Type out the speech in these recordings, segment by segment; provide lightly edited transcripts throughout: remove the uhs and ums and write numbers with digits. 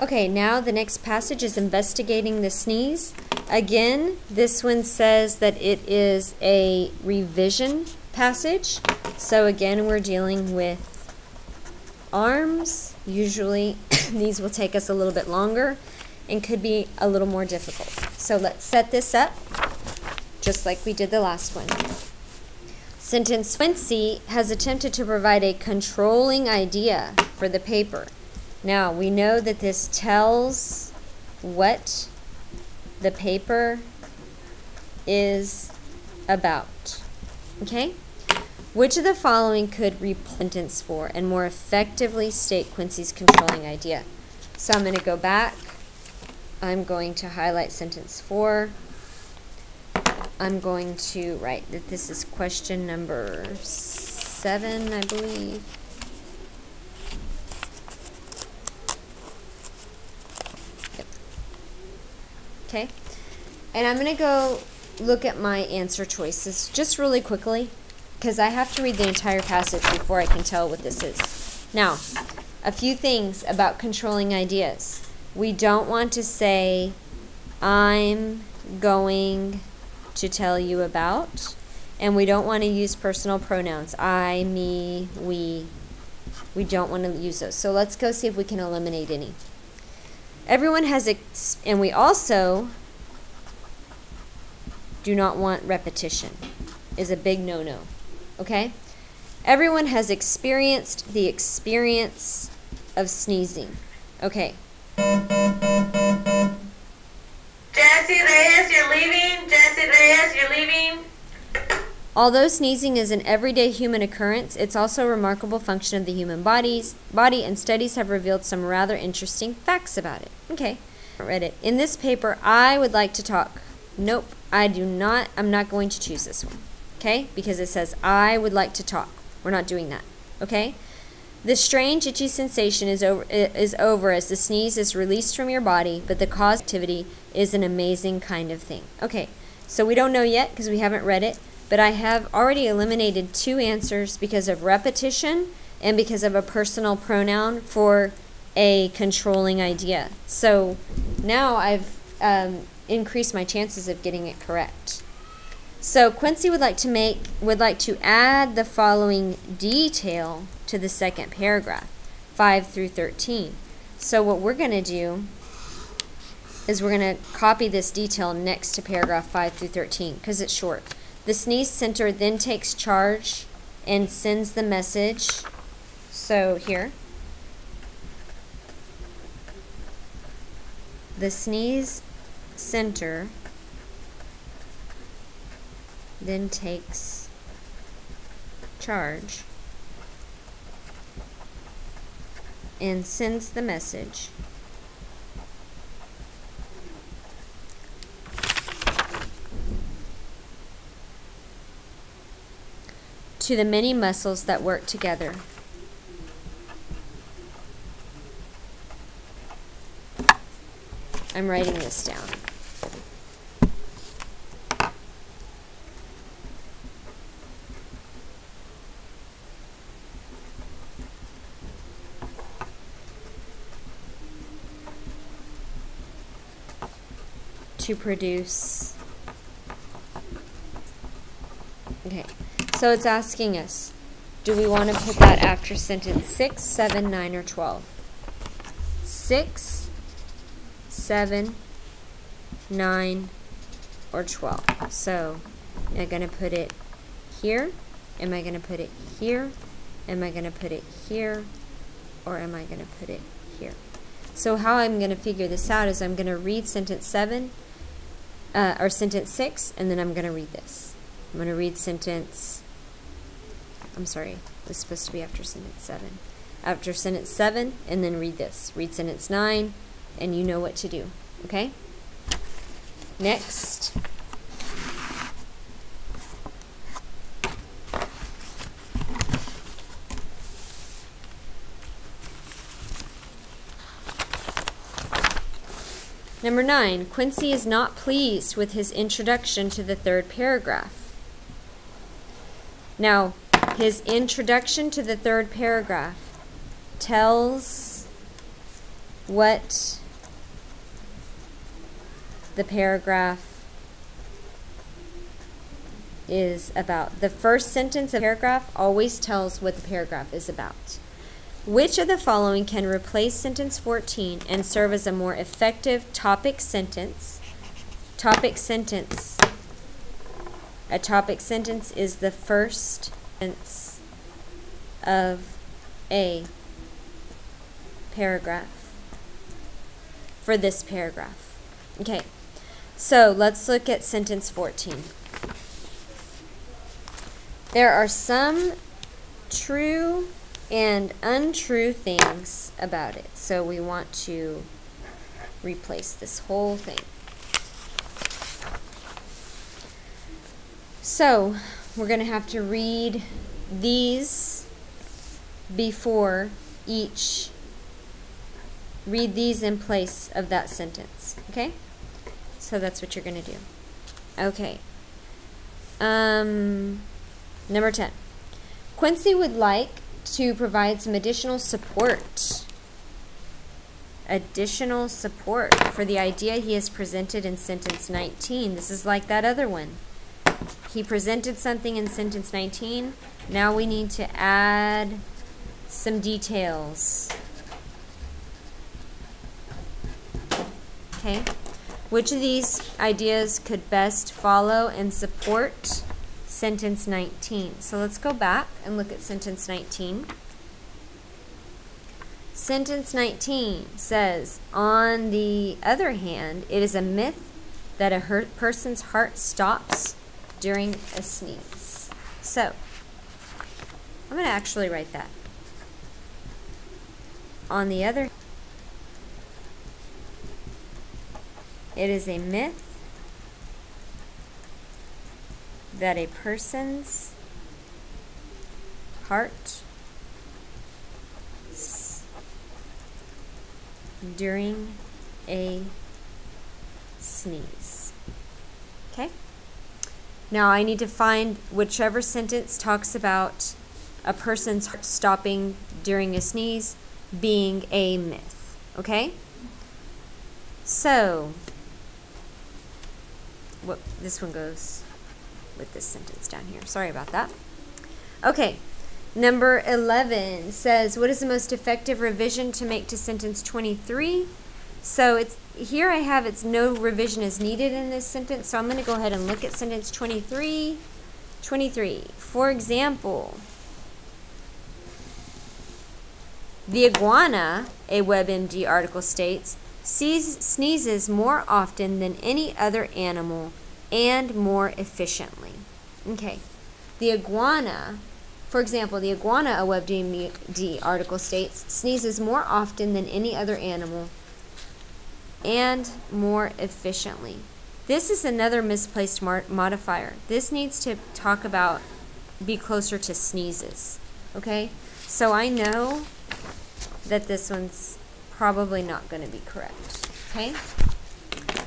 Okay, now the next passage is investigating the sneeze. Again, this one says that it is a revision passage. So again, we're dealing with arms. Usually these will take us a little bit longer and could be a little more difficult. So let's set this up just like we did the last one. Sentence Quincy has attempted to provide a controlling idea for the paper. Now, we know that this tells what the paper is about. Okay? Which of the following could replace sentence 4 and more effectively state Quincy's controlling idea? So I'm going to go back. I'm going to highlight sentence 4. I'm going to write that this is question number 7, I believe. Yep. Okay. And I'm going to go look at my answer choices just really quickly, because I have to read the entire passage before I can tell what this is. Now, a few things about controlling ideas. We don't want to say, I'm going to tell you about, and we don't want to use personal pronouns, I, me, we. We don't want to use those. So let's go see if we can eliminate any. Everyone has, and we also do not want repetition, is a big no-no. Okay? Everyone has experienced the experience of sneezing. Okay. Jesse Reyes, you're leaving. Jesse Reyes, you're leaving. Although sneezing is an everyday human occurrence, it's also a remarkable function of the human body, and studies have revealed some rather interesting facts about it. Okay. Read it. In this paper, I would like to talk. Nope, I do not. I'm not going to choose this one. Okay? Because it says, I would like to talk. We're not doing that. Okay? The strange itchy sensation is over as the sneeze is released from your body, but the cause of activity is an amazing kind of thing. Okay, so we don't know yet because we haven't read it, but I have already eliminated 2 answers because of repetition and because of a personal pronoun for a controlling idea. So now I've increased my chances of getting it correct. So Quincy would like to add the following detail to the second paragraph, 5 through 13. So what we're going to do is we're going to copy this detail next to paragraph 5 through 13 because it's short. The sneeze center then takes charge and sends the message. So here, the sneeze center then takes charge and sends the message to the many muscles that work together. I'm writing this down. To produce. Okay, so it's asking us, do we want to put that after sentence 6, 7, 9, or 12? 6, 7, 9, or 12. So, am I going to put it here? Am I going to put it here? Am I going to put it here? Or am I going to put it here? So how I'm going to figure this out is I'm going to read sentence 7, or sentence 6, and then I'm going to read this. I'm going to read sentence, I'm sorry, this is supposed to be after sentence 7. After sentence 7, and then read this. Read sentence 9, and you know what to do. Okay? Next. Number 9, Quincy is not pleased with his introduction to the third paragraph. Now, his introduction to the third paragraph tells what the paragraph is about. The first sentence of the paragraph always tells what the paragraph is about. Which of the following can replace sentence 14 and serve as a more effective topic sentence? Topic sentence. A topic sentence is the first sentence of a paragraph for this paragraph. Okay, so let's look at sentence 14. There are some true and untrue things about it. So we want to replace this whole thing. So we're going to have to read these before each, read these in place of that sentence. Okay? So that's what you're going to do. Okay. Number 10. Quincy would like to provide some additional support. Additional support for the idea he has presented in sentence 19. This is like that other one. He presented something in sentence 19. Now we need to add some details. Okay. Which of these ideas could best follow and support sentence 19? So let's go back and look at sentence 19. Sentence 19 says, on the other hand, it is a myth that a person's heart stops during a sneeze. So I'm going to actually write that. On the other, it is a myth that a person's heart during a sneeze. Okay? Now I need to find whichever sentence talks about a person's heart stopping during a sneeze being a myth. Okay? So, this one goes with this sentence down here. Sorry about that. Okay, number 11 says, what is the most effective revision to make to sentence 23? So it's here I have it's no revision is needed in this sentence, so I'm going to go ahead and look at sentence 23. 23. For example, the iguana, a WebMD article states, sneezes more often than any other animal and more efficiently. Okay, the iguana, for example, the iguana, a WebMD article states, sneezes more often than any other animal and more efficiently. This is another misplaced modifier. This needs to talk about, be closer to sneezes. Okay, so I know that this one's probably not going to be correct. Okay,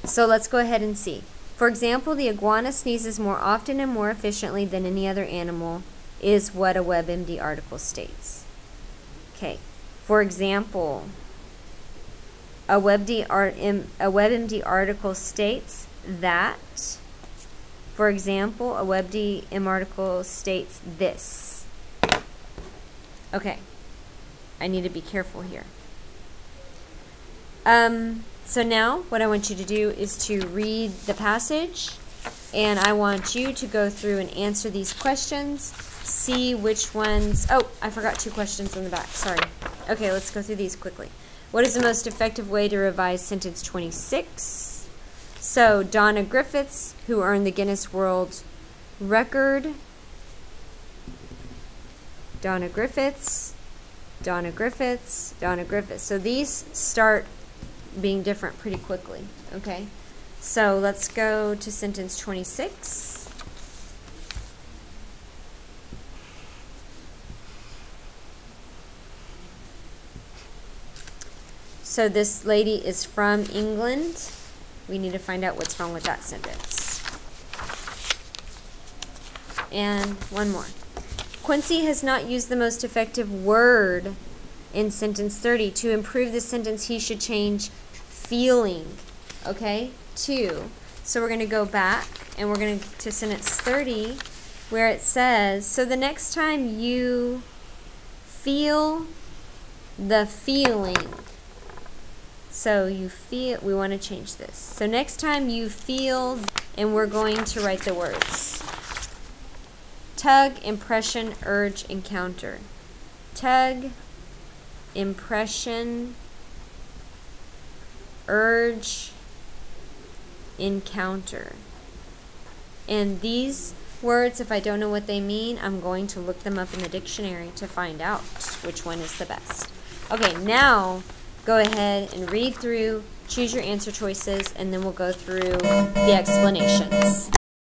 so let's go ahead and see. For example, the iguana sneezes more often and more efficiently than any other animal is what a WebMD article states. Okay, for example, a WebMD article states that, for example, a WebMD article states this. Okay, I need to be careful here. So now what I want you to do is to read the passage, and I want you to go through and answer these questions, see which ones, oh, I forgot 2 questions on the back, sorry. Okay, let's go through these quickly. What is the most effective way to revise sentence 26? So, Donna Griffiths, who earned the Guinness World Record. Donna Griffiths, Donna Griffiths, Donna Griffiths. So these start being different pretty quickly, okay? So let's go to sentence 26. So this lady is from England. We need to find out what's wrong with that sentence. And one more. Quincy has not used the most effective word in sentence 30. To improve the sentence, he should change feeling. Okay? 2. So we're going to go back and we're going to sentence 30 where it says, so the next time you feel the feeling. So you feel, we want to change this. So next time you feel, and we're going to write the words. Tug, impression, urge, encounter. Tug, impression, urge, encounter. And these words, if I don't know what they mean, I'm going to look them up in the dictionary to find out which one is the best. Okay, now go ahead and read through, choose your answer choices, and then we'll go through the explanations.